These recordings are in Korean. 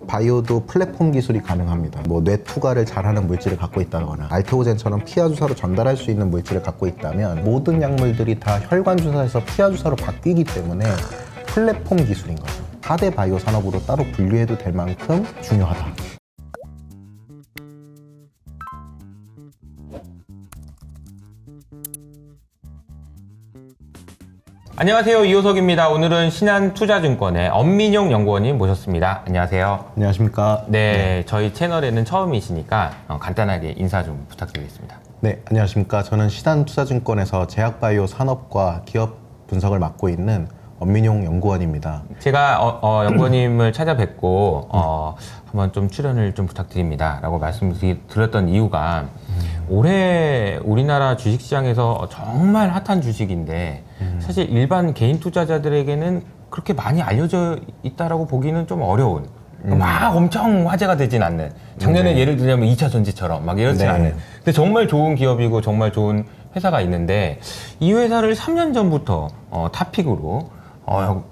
바이오도 플랫폼 기술이 가능합니다. 뭐 뇌 투과를 잘하는 물질을 갖고 있다거나 알테오젠처럼 피하 주사로 전달할 수 있는 물질을 갖고 있다면 모든 약물들이 다 혈관 주사에서 피하 주사로 바뀌기 때문에 플랫폼 기술인 거죠. 4대 바이오 산업으로 따로 분류해도 될 만큼 중요하다. 안녕하세요, 이호석입니다. 오늘은 신한투자증권의 엄민용 연구원님 모셨습니다. 안녕하세요. 안녕하십니까? 네, 저희 채널에는 처음이시니까 간단하게 인사 좀 부탁드리겠습니다. 네, 안녕하십니까? 저는 신한투자증권에서 제약바이오 산업과 기업 분석을 맡고 있는 엄민용 연구원입니다. 제가 연구원님을 찾아뵙고 한번 좀 출연을 좀 부탁드립니다 라고 말씀드렸던 이유가 올해 우리나라 주식시장에서 정말 핫한 주식인데 사실 일반 개인 투자자들에게는 그렇게 많이 알려져 있다라고 보기는 좀 어려운, 막 엄청 화제가 되진 않는, 작년에 네. 예를 들자면 2차 전지처럼 막 이렇지 네. 않은, 근데 정말 좋은 기업이고 정말 좋은 회사가 있는데 이 회사를 3년 전부터 탑픽으로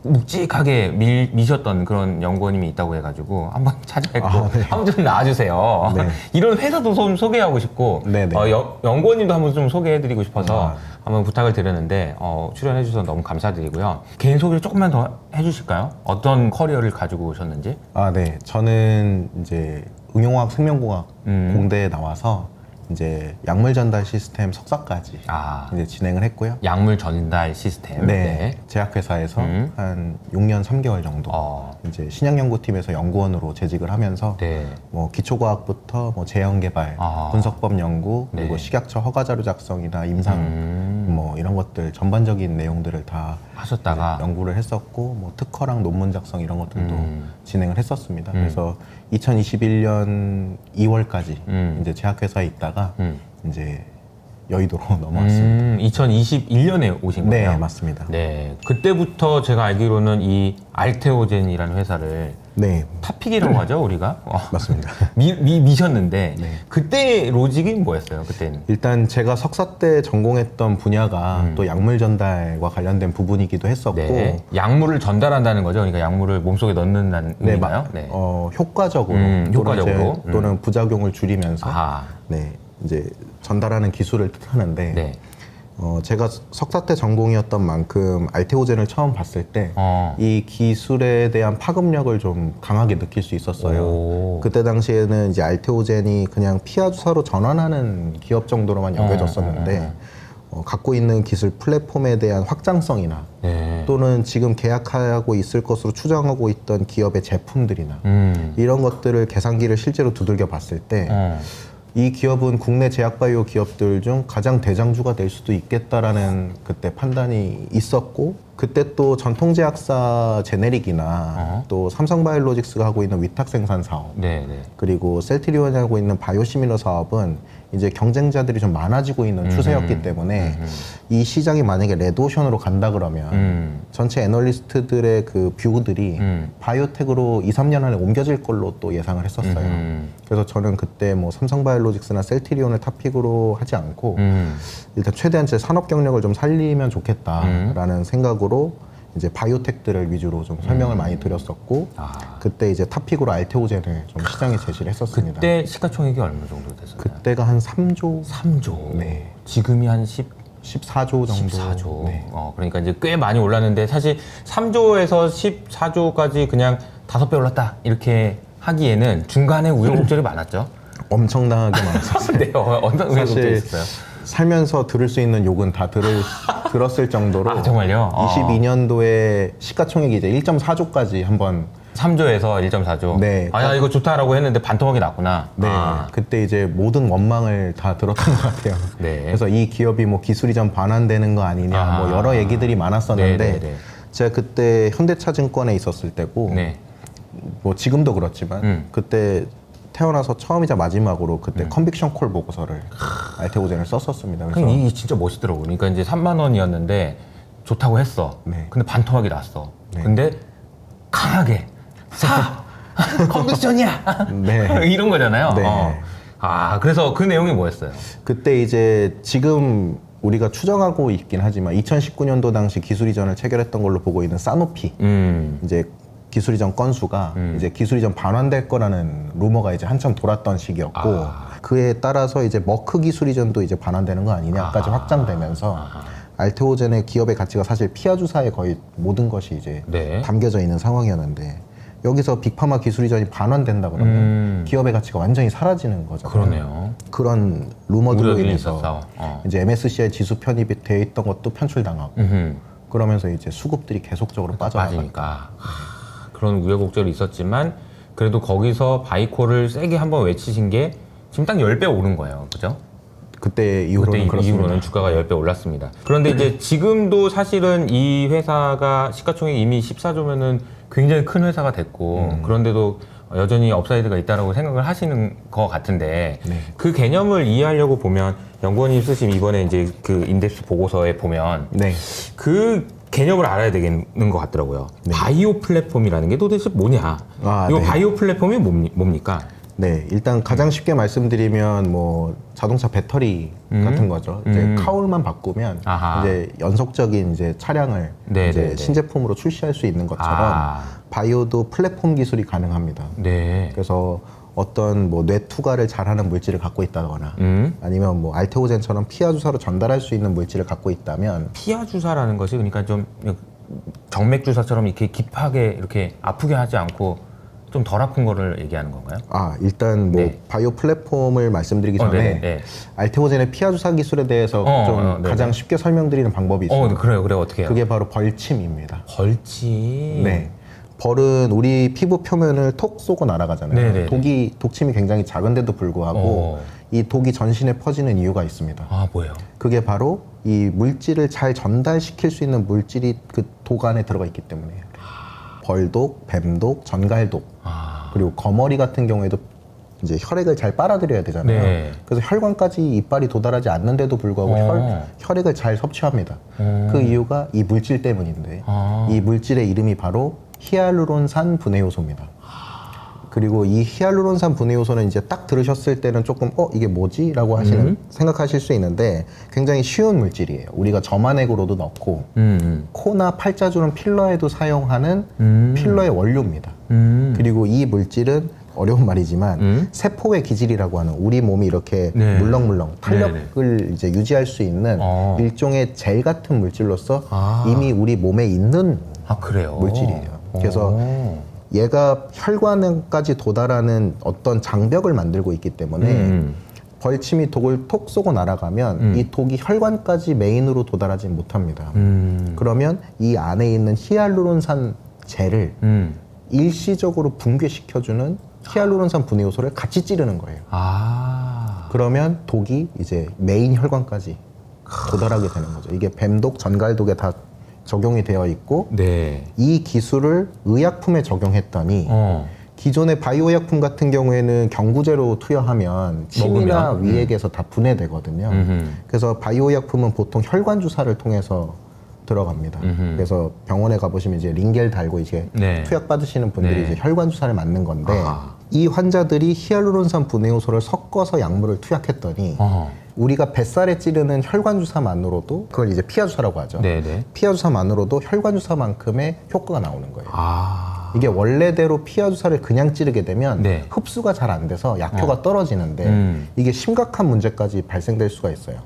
묵직하게 미셨던 그런 연구원님이 있다고 해가지고 한번 찾아뵙고 네. 한번 좀 나와주세요. 네. 이런 회사도 좀 소개하고 싶고 네, 네. 연구원님도 한번 좀 소개해드리고 싶어서 한번 부탁을 드렸는데 출연해 주셔서 너무 감사드리고요. 개인 소개를 조금만 더 해주실까요? 어떤 커리어를 가지고 오셨는지? 네. 저는 이제 응용화학 생명공학 공대에 나와서 이제 약물 전달 시스템 석사까지 이제 진행을 했고요. 약물 전달 시스템. 네. 제약회사에서 한 6년 3개월 정도 이제 신약연구팀에서 연구원으로 재직을 하면서 네. 뭐 기초과학부터 뭐 제형개발, 분석법 연구, 그리고 네. 식약처 허가자료 작성이나 임상 뭐 이런 것들 전반적인 내용들을 다 하셨다가 연구를 했었고 뭐 특허랑 논문 작성 이런 것들도 진행을 했었습니다. 그래서 2021년 2월까지 이제 제약회사에 있다가 이제 여의도로 넘어왔습니다. 2021년에 오신 거예요? 네, 맞습니다. 네, 그때부터 제가 알기로는 이 알테오젠이라는 회사를 네, 탑픽이라고 하죠, 우리가? 맞습니다. 미셨는데 네. 그때 로직이 뭐였어요, 그때는? 일단 제가 석사 때 전공했던 분야가 또 약물 전달과 관련된 부분이기도 했었고 네. 약물을 전달한다는 거죠? 그러니까 약물을 몸속에 넣는다는 네, 의미인가요? 네. 효과적으로, 효과적으로. 또는 부작용을 줄이면서 아, 네, 이제 전달하는 기술을 뜻하는데 네. 제가 석사 때 전공이었던 만큼 알테오젠을 처음 봤을 때 이 기술에 대한 파급력을 좀 강하게 느낄 수 있었어요. 오. 그때 당시에는 이제 알테오젠이 그냥 피하 주사로 전환하는 기업 정도로만 여겨졌었는데 갖고 있는 기술 플랫폼에 대한 확장성이나 네. 또는 지금 계약하고 있을 것으로 추정하고 있던 기업의 제품들이나 이런 것들을 계산기를 실제로 두들겨 봤을 때 이 기업은 국내 제약바이오 기업들 중 가장 대장주가 될 수도 있겠다라는 그때 판단이 있었고, 그때 또 전통제약사 제네릭이나 또 삼성바이오로직스가 하고 있는 위탁 생산 사업, 네, 네. 그리고 셀트리온이 하고 있는 바이오시밀러 사업은 이제 경쟁자들이 좀 많아지고 있는 추세였기 때문에 이 시장이 만약에 레드오션으로 간다 그러면 전체 애널리스트들의 그 뷰들이 바이오텍으로 2, 3년 안에 옮겨질 걸로 또 예상을 했었어요. 그래서 저는 그때 뭐 삼성바이오로직스나 셀트리온을 탑픽으로 하지 않고 일단 최대한 제 산업 경력을 좀 살리면 좋겠다라는 생각으로 이제 바이오텍들을 위주로 좀 설명을 많이 드렸었고 그때 이제 탑픽으로 알테오젠을 좀 시장에 제시를 했었습니다. 그때 시가총액이 얼마 정도 됐어요? 그때가 한 3조? 3조. 네. 지금이 한 14조 정도. 14조. 네. 그러니까 이제 꽤 많이 올랐는데 사실 3조에서 14조까지 그냥 5배 올랐다 이렇게 하기에는 중간에 우여곡절이 많았죠. 엄청나게 많았었어요. 네, 어떤 우여곡절이 있었어요? 살면서 들을 수 있는 욕은 다 들었을 정도로. 아, 정말요? 22년도에 시가총액이 이제 1.4조까지 한번 3조에서 1.4조. 네. 야, 이거 좋다라고 했는데 반토막이 났구나. 네, 그때 이제 모든 원망을 다 들었던 것 같아요. 네. 그래서 이 기업이 뭐 기술이 좀 반환되는 거 아니냐, 뭐 여러 얘기들이 많았었는데, 네네네. 제가 그때 현대차증권에 있었을 때고, 네. 뭐 지금도 그렇지만, 그때 태어나서 처음이자 마지막으로 그때 컨빅션 콜 보고서를 알테오젠을 썼었습니다. 그래서 이게 진짜 멋있더라고. 그러니까 이제 3만 원이었는데 좋다고 했어. 네. 근데 반토막이 났어. 네. 근데 강하게 사! 컨디션이야! 네. 이런 거잖아요. 네. 그래서 그 내용이 뭐였어요? 그때 이제 지금 우리가 추정하고 있긴 하지만 2019년도 당시 기술 이전을 체결했던 걸로 보고 있는 사노피, 이제 기술 이전 건수가 이제 기술 이전 반환될 거라는 루머가 이제 한참 돌았던 시기였고 그에 따라서 이제 머크 기술 이전도 이제 반환되는 거 아니냐까지 확장되면서 알테오젠의 기업의 가치가 사실 피아 주사에 거의 모든 것이 이제 네. 담겨져 있는 상황이었는데 여기서 빅파마 기술 이전이 반환된다 그러면 기업의 가치가 완전히 사라지는 거잖아요. 그러네요. 그런 루머들로 우려들이 인해서 있었어. 이제 MSCI 지수 편입이 돼 있던 것도 편출당하고 그러면서 이제 수급들이 계속적으로 빠져나가니까 빠지니까 그런 우여곡절이 있었지만 그래도 거기서 바이코를 세게 한번 외치신 게 지금 딱 10배 오른 거예요. 그죠? 그때 이후로는 그때 그렇습니다. 이후로는 주가가 10배 올랐습니다. 그런데 이제 지금도 사실은 이 회사가 시가총액 이미 14조면은 굉장히 큰 회사가 됐고 그런데도 여전히 업사이드가 있다라고 생각을 하시는 것 같은데 네. 그 개념을 이해하려고 보면 연구원님 쓰신 이번에 이제 그 인덱스 보고서에 보면 네. 그 개념을 알아야 되겠는 것 같더라고요. 바이오 플랫폼이라는 게 도대체 뭐냐? 이거 네. 바이오 플랫폼이 뭡니까? 네, 일단 가장 쉽게 말씀드리면 뭐 자동차 배터리 같은 거죠. 이제 카울만 바꾸면 아하. 이제 연속적인 이제 차량을 네, 이제 네, 네. 신제품으로 출시할 수 있는 것처럼 바이오도 플랫폼 기술이 가능합니다. 네. 그래서 어떤 뭐 뇌 투과를 잘하는 물질을 갖고 있다거나 아니면 뭐 알테오젠처럼 피하 주사로 전달할 수 있는 물질을 갖고 있다면 피하 주사라는 것이 그러니까 좀 정맥 주사처럼 이렇게 깊하게 이렇게 아프게 하지 않고 좀 덜 아픈 거를 얘기하는 건가요? 일단 뭐 네. 바이오 플랫폼을 말씀드리기 전에 네네. 알테오젠의 피하 주사 기술에 대해서 좀 네네. 가장 쉽게 설명드리는 방법이 있습니다. 그래요. 어떻게 해요? 그게 바로 벌침입니다. 벌침. 네. 벌은 우리 피부 표면을 톡 쏘고 날아가잖아요. 네네네. 독침이 굉장히 작은데도 불구하고 이 독이 전신에 퍼지는 이유가 있습니다. 뭐예요? 그게 바로 이 물질을 잘 전달시킬 수 있는 물질이 그 독 안에 들어가 있기 때문이에요. 벌독, 뱀독, 전갈독, 그리고 거머리 같은 경우에도 이제 혈액을 잘 빨아들여야 되잖아요. 네. 그래서 혈관까지 이빨이 도달하지 않는데도 불구하고 혈액을 잘 섭취합니다. 그 이유가 이 물질 때문인데 이 물질의 이름이 바로 히알루론산 분해 요소입니다. 그리고 이 히알루론산 분해 요소는 이제 딱 들으셨을 때는 조금 이게 뭐지? 라고 생각하실 수 있는데 굉장히 쉬운 물질이에요. 우리가 점안액으로도 넣고 코나 팔자주름 필러에도 사용하는 필러의 원료입니다. 그리고 이 물질은 어려운 말이지만 세포의 기질이라고 하는 우리 몸이 이렇게 물렁물렁 탄력을 이제 유지할 수 있는 일종의 젤 같은 물질로서 이미 우리 몸에 있는 그래요? 물질이에요. 그래서 얘가 혈관까지 도달하는 어떤 장벽을 만들고 있기 때문에 벌침이 독을 톡 쏘고 날아가면 이 독이 혈관까지 메인으로 도달하지 못합니다. 그러면 이 안에 있는 히알루론산 젤을 일시적으로 붕괴시켜주는 히알루론산 분해 요소를 같이 찌르는 거예요. 그러면 독이 이제 메인 혈관까지 도달하게 되는 거죠. 이게 뱀독, 전갈독에 다 적용이 되어 있고 이 기술을 의약품에 적용했더니 기존의 바이오 의약품 같은 경우에는 경구제로 투여하면 침이나 위액에서 다 분해되거든요. 그래서 바이오 의약품은 보통 혈관 주사를 통해서 들어갑니다. 그래서 병원에 가보시면 이제 링겔 달고 이제 투약 받으시는 분들이 이제 혈관 주사를 맞는 건데 이 환자들이 히알루론산 분해 요소를 섞어서 약물을 투약했더니 우리가 뱃살에 찌르는 혈관 주사만으로도 그걸 이제 피하 주사라고 하죠. 피하 주사만으로도 혈관 주사만큼의 효과가 나오는 거예요. 이게 원래대로 피하 주사를 그냥 찌르게 되면 흡수가 잘 안 돼서 약효가 떨어지는데 이게 심각한 문제까지 발생될 수가 있어요.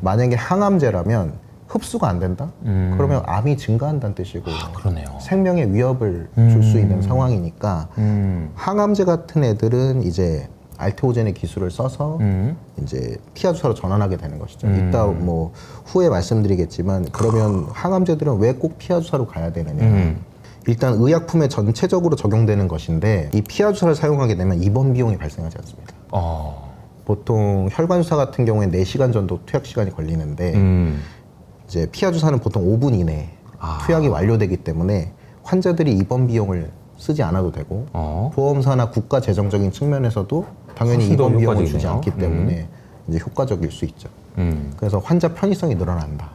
만약에 항암제라면 흡수가 안 된다? 그러면 암이 증가한다는 뜻이고 그러네요. 생명에 위협을 줄 수 있는 상황이니까 항암제 같은 애들은 이제 알테오젠의 기술을 써서 이제 피하 주사로 전환하게 되는 것이죠. 이따 뭐 후에 말씀드리겠지만 그러면 항암제들은 왜 꼭 피하 주사로 가야 되느냐? 일단 의약품에 전체적으로 적용되는 것인데 이 피하 주사를 사용하게 되면 입원 비용이 발생하지 않습니다. 보통 혈관 주사 같은 경우에 4시간 정도 투약 시간이 걸리는데 이제 피하 주사는 보통 5분 이내에 투약이 완료되기 때문에 환자들이 입원 비용을 쓰지 않아도 되고 보험사나 국가 재정적인 측면에서도 당연히 입원 비용을 주지 않기 때문에 이제 효과적일 수 있죠. 그래서 환자 편의성이 늘어난다.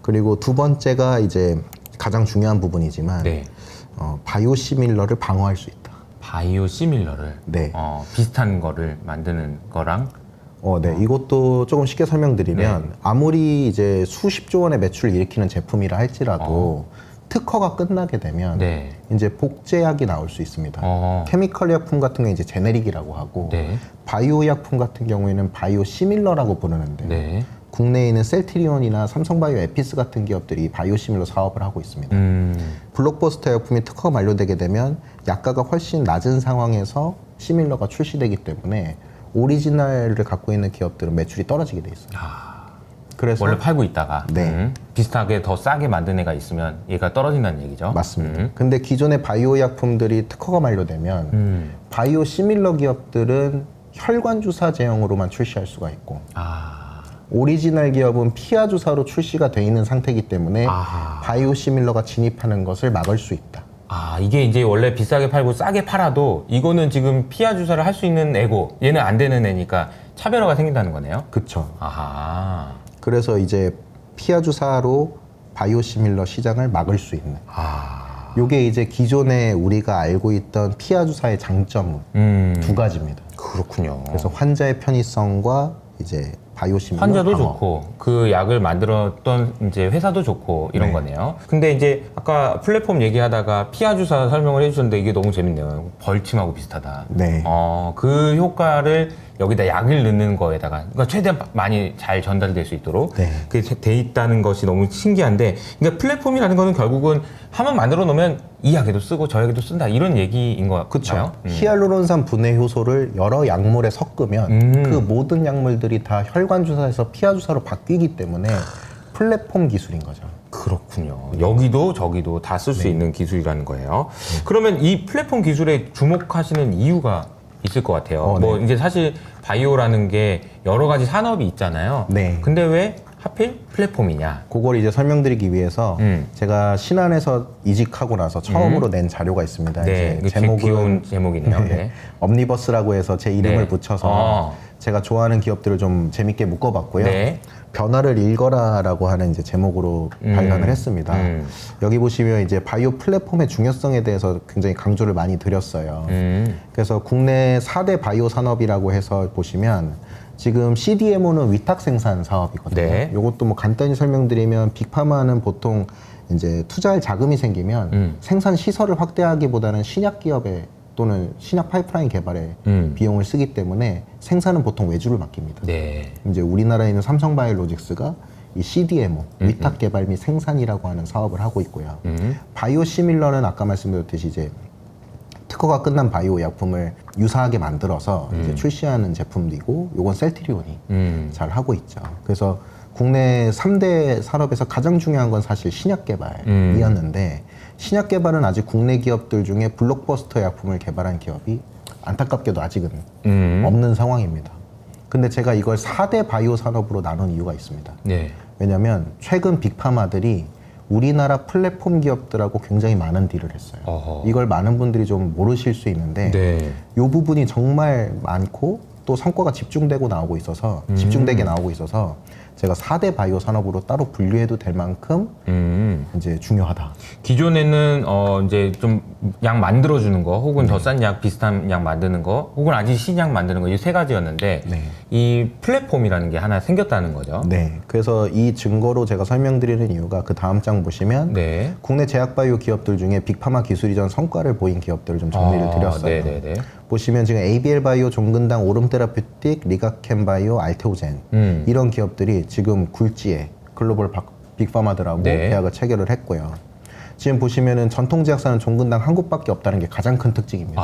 그리고 두 번째가 이제 가장 중요한 부분이지만 바이오시밀러를 방어할 수 있다. 바이오시밀러를 비슷한 거를 만드는 거랑 이것도 조금 쉽게 설명드리면 아무리 이제 수십조 원의 매출을 일으키는 제품이라 할지라도 특허가 끝나게 되면 네. 이제 복제약이 나올 수 있습니다. 케미컬 약품 같은 게 이제 제네릭이라고 하고 네. 바이오 약품 같은 경우에는 바이오 시밀러라고 부르는데 네. 국내에 있는 셀트리온이나 삼성바이오 에피스 같은 기업들이 바이오 시밀러 사업을 하고 있습니다. 블록버스터 약품이 특허가 만료되게 되면 약가가 훨씬 낮은 상황에서 시밀러가 출시되기 때문에 오리지널을 갖고 있는 기업들은 매출이 떨어지게 돼 있어요. 그래서 원래 팔고 있다가 네. 비슷하게 더 싸게 만든 애가 있으면 얘가 떨어진다는 얘기죠. 맞습니다. 근데 기존의 바이오 약품들이 특허가 만료되면 바이오 시밀러 기업들은 혈관 주사 제형으로만 출시할 수가 있고 오리지널 기업은 피하 주사로 출시가 돼 있는 상태이기 때문에 바이오 시밀러가 진입하는 것을 막을 수 있다. 이게 이제 원래 비싸게 팔고 싸게 팔아도 이거는 지금 피하 주사를 할 수 있는 애고 얘는 안 되는 애니까 차별화가 생긴다는 거네요. 그쵸. 아하. 그래서 이제 피하 주사로 바이오 시밀러 시장을 막을 수 있는. 요게 이제 기존에 우리가 알고 있던 피하 주사의 장점은 두 가지입니다. 그렇군요. 그래서 환자의 편의성과 이제 바이오 시밀러 환자도 방어. 좋고 그 약을 만들었던 이제 회사도 좋고 이런 네. 거네요. 근데 이제 아까 플랫폼 얘기하다가 피하 주사 설명을 해주셨는데 이게 너무 재밌네요. 벌침하고 비슷하다. 네. 그 효과를 여기다 약을 넣는 거에다가 그러니까 최대한 많이 잘 전달될 수 있도록 네. 그게 돼 있다는 것이 너무 신기한데, 그러니까 플랫폼이라는 거는 결국은 한번 만들어 놓으면 이 약에도 쓰고 저 약에도 쓴다 이런 얘기인 것 같아요. 히알루론산 분해 효소를 여러 약물에 섞으면 그 모든 약물들이 다 혈관 주사에서 피하 주사로 바뀌기 때문에 플랫폼 기술인 거죠. 그렇군요. 여기도 저기도 다 쓸 수 있는 기술이라는 거예요. 그러면 이 플랫폼 기술에 주목하시는 이유가 있을 것 같아요. 뭐 이제 사실 바이오라는 게 여러 가지 산업이 있잖아요. 네. 근데 왜 하필 플랫폼이냐? 그걸 이제 설명드리기 위해서 제가 신한에서 이직하고 나서 처음으로 낸 자료가 있습니다. 네, 이제 제목은 귀여운 제목이네요. 네. 엄니버스라고 해서 제 이름을 네. 붙여서 제가 좋아하는 기업들을 좀 재밌게 묶어봤고요. 네. 변화를 읽어라라고 하는 이제 제목으로 발간을 했습니다. 여기 보시면 이제 바이오 플랫폼의 중요성에 대해서 굉장히 강조를 많이 드렸어요. 그래서 국내 4대 바이오 산업이라고 해서 보시면 지금 CDMO는 위탁 생산 사업이거든요. 네. 이것도 뭐 간단히 설명드리면 빅파마는 보통 이제 투자할 자금이 생기면 생산 시설을 확대하기보다는 신약 기업에 또는 신약 파이프라인 개발에 비용을 쓰기 때문에 생산은 보통 외주를 맡깁니다. 네. 이제 우리나라에 있는 삼성바이오로직스가 이 CDMO, 위탁 개발 및 생산이라고 하는 사업을 하고 있고요. 바이오 시밀러는 아까 말씀드렸듯이 이제 특허가 끝난 바이오 약품을 유사하게 만들어서 이제 출시하는 제품이고, 요건 셀트리온이 잘 하고 있죠. 그래서 국내 3대 산업에서 가장 중요한 건 사실 신약 개발이었는데 신약 개발은 아직 국내 기업들 중에 블록버스터 약품을 개발한 기업이 안타깝게도 아직은 없는 상황입니다. 근데 제가 이걸 4대 바이오 산업으로 나눈 이유가 있습니다. 네. 왜냐면 최근 빅파마들이 우리나라 플랫폼 기업들하고 굉장히 많은 딜을 했어요. 어허. 이걸 많은 분들이 좀 모르실 수 있는데 네. 이 부분이 정말 많고 또 성과가 집중되게 나오고 있어서 제가 4대 바이오 산업으로 따로 분류해도 될 만큼 이제 중요하다. 기존에는 이제 좀 약 만들어 주는 거, 혹은 더 싼 약, 비슷한 약 만드는 거, 혹은 아직 신약 만드는 거, 이 세 가지였는데 네. 이 플랫폼이라는 게 하나 생겼다는 거죠. 네. 그래서 이 증거로 제가 설명드리는 이유가 그 다음 장 보시면 네. 국내 제약바이오 기업들 중에 빅파마 기술 이전 성과를 보인 기업들을 좀 정리를 드렸어요. 네네네. 보시면 지금 ABL 바이오, 종근당, 오름 테라퓨틱, 리가캠 바이오, 알테오젠 이런 기업들이 지금 굴지에 글로벌 빅파마들하고 네. 계약을 체결을 했고요. 지금 보시면은 전통 제약사는 종근당 한 곳밖에 없다는 게 가장 큰 특징입니다.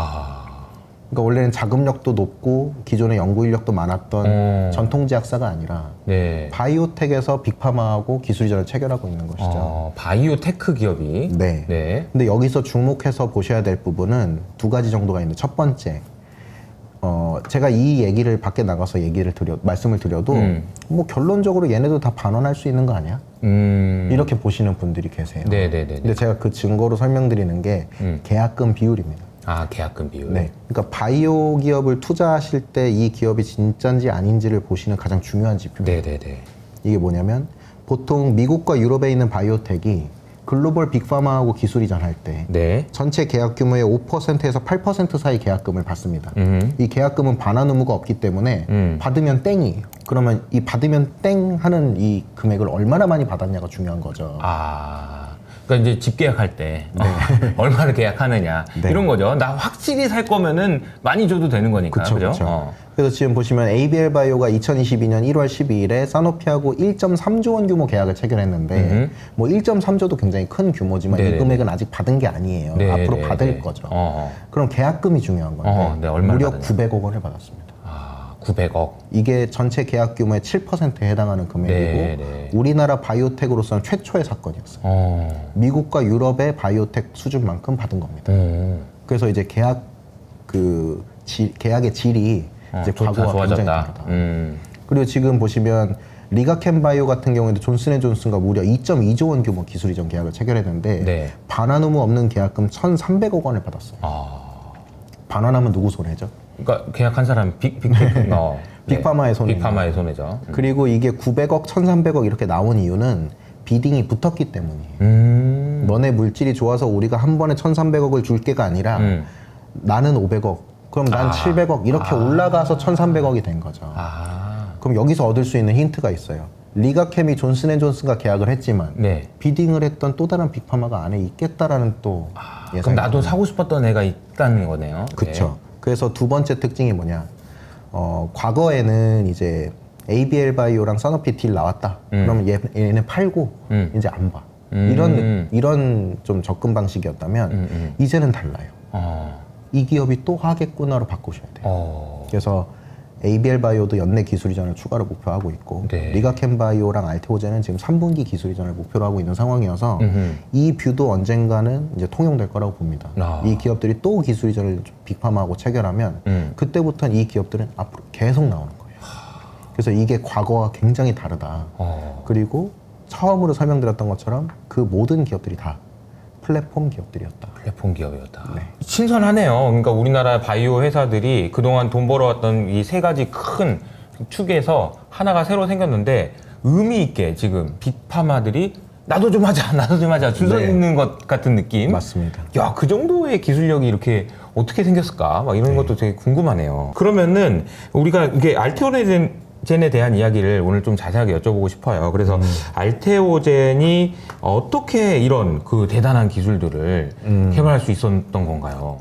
그러니까 원래는 자금력도 높고 기존에 연구 인력도 많았던 전통 제약사가 아니라 네. 바이오텍에서 빅파마하고 기술 이전을 체결하고 있는 것이죠. 바이오테크 기업이. 네. 네. 근데 여기서 주목해서 보셔야 될 부분은 두 가지 정도가 있는데, 첫 번째, 제가 이 얘기를 밖에 나가서 말씀을 드려도 뭐 결론적으로 얘네도 다 반원할 수 있는 거 아니야? 이렇게 보시는 분들이 계세요. 네네네. 근데 제가 그 증거로 설명드리는 게 계약금 비율입니다. 계약금 비율. 네. 그러니까 바이오 기업을 투자하실 때 이 기업이 진짜인지 아닌지를 보시는 가장 중요한 지표입니다. 네네네. 이게 뭐냐면 보통 미국과 유럽에 있는 바이오텍이 글로벌 빅파마하고 기술 이전할 때 네. 전체 계약 규모의 5%에서 8% 사이 계약금을 받습니다. 이 계약금은 반환 의무가 없기 때문에 받으면 땡이에요. 그러면 이 받으면 땡 하는 이 금액을 얼마나 많이 받았냐가 중요한 거죠. 그러니까 이제 집 계약할 때 얼마를 계약하느냐 네. 이런 거죠. 나 확실히 살 거면은 많이 줘도 되는 거니까. 그쵸, 그죠? 그쵸. 그래서 지금 보시면 ABL 바이오가 2022년 1월 12일에 사노피하고 1.3조 원 규모 계약을 체결했는데 뭐 1.3조도 굉장히 큰 규모지만 네네네. 이 금액은 아직 받은 게 아니에요. 네네네. 앞으로 받을 거죠. 그럼 계약금이 중요한 건데 네, 얼마를 무려 받았나요? 900억 원을 받았습니다. 아, 900억. 이게 전체 계약 규모의 7%에 해당하는 금액이고 네네. 우리나라 바이오텍으로서는 최초의 사건이었어요. 미국과 유럽의 바이오텍 수준만큼 받은 겁니다. 그래서 이제 계약의 질이 이제 과거와 굉장히 다르다. 그리고 지금 보시면 리가켄 바이오 같은 경우에도 존슨앤존슨과 무려 2.2조 원 규모 기술 이전 계약을 체결했는데 네. 반환 의무 없는 계약금 1,300억 원을 받았어요. 반환하면 누구 손해죠? 그러니까 계약한 사람 빅파마의 손해죠. 빅파마의 손해죠. 그리고 이게 900억, 1,300억 이렇게 나온 이유는 비딩이 붙었기 때문이에요. 너네 물질이 좋아서 우리가 한 번에 1,300억을 줄게가 아니라 나는 500억, 그럼 난 700억 이렇게 올라가서 1,300억이 된 거죠. 그럼 여기서 얻을 수 있는 힌트가 있어요. 리가캠이 존슨앤존슨과 계약을 했지만 네. 비딩을 했던 또 다른 빅파마가 안에 있겠다라는 또 예상이 그럼 나도 사고 싶었던 애가 있다는 거네요. 그렇죠. 그래서 두 번째 특징이 뭐냐? 과거에는 이제 ABL 바이오랑 사노피 딜 나왔다. 그러면 얘네 팔고 이제 안 봐. 이런 좀 접근 방식이었다면 이제는 달라요. 이 기업이 또 하겠구나로 바꾸셔야 돼요. 그래서 ABL 바이오도 연내 기술 이전을 추가로 목표하고 있고 네. 리가켄 바이오랑 알테오젠은 지금 3분기 기술 이전을 목표로 하고 있는 상황이어서 이 뷰도 언젠가는 이제 통용될 거라고 봅니다. 이 기업들이 또 기술 이전을 빅파마하고 체결하면 그때부터는 이 기업들은 앞으로 계속 나오는 거예요. 그래서 이게 과거와 굉장히 다르다. 그리고 처음으로 설명드렸던 것처럼 그 모든 기업들이 다 플랫폼 기업들이었다. 플랫폼 기업이었다. 네. 신선하네요. 그러니까 우리나라 바이오 회사들이 그동안 돈 벌어왔던 이 세 가지 큰 축에서 하나가 새로 생겼는데 의미 있게 지금 빅파마들이 나도 좀 하자 줄 서 네. 있는 것 같은 느낌. 맞습니다. 야, 그 정도의 기술력이 이렇게 어떻게 생겼을까? 막 이런 것도 되게 궁금하네요. 그러면은 우리가 이게 알테오젠에 대한 이야기를 오늘 좀 자세하게 여쭤보고 싶어요. 그래서 알테오젠이 어떻게 이런 그 대단한 기술들을 개발할 수 있었던 건가요?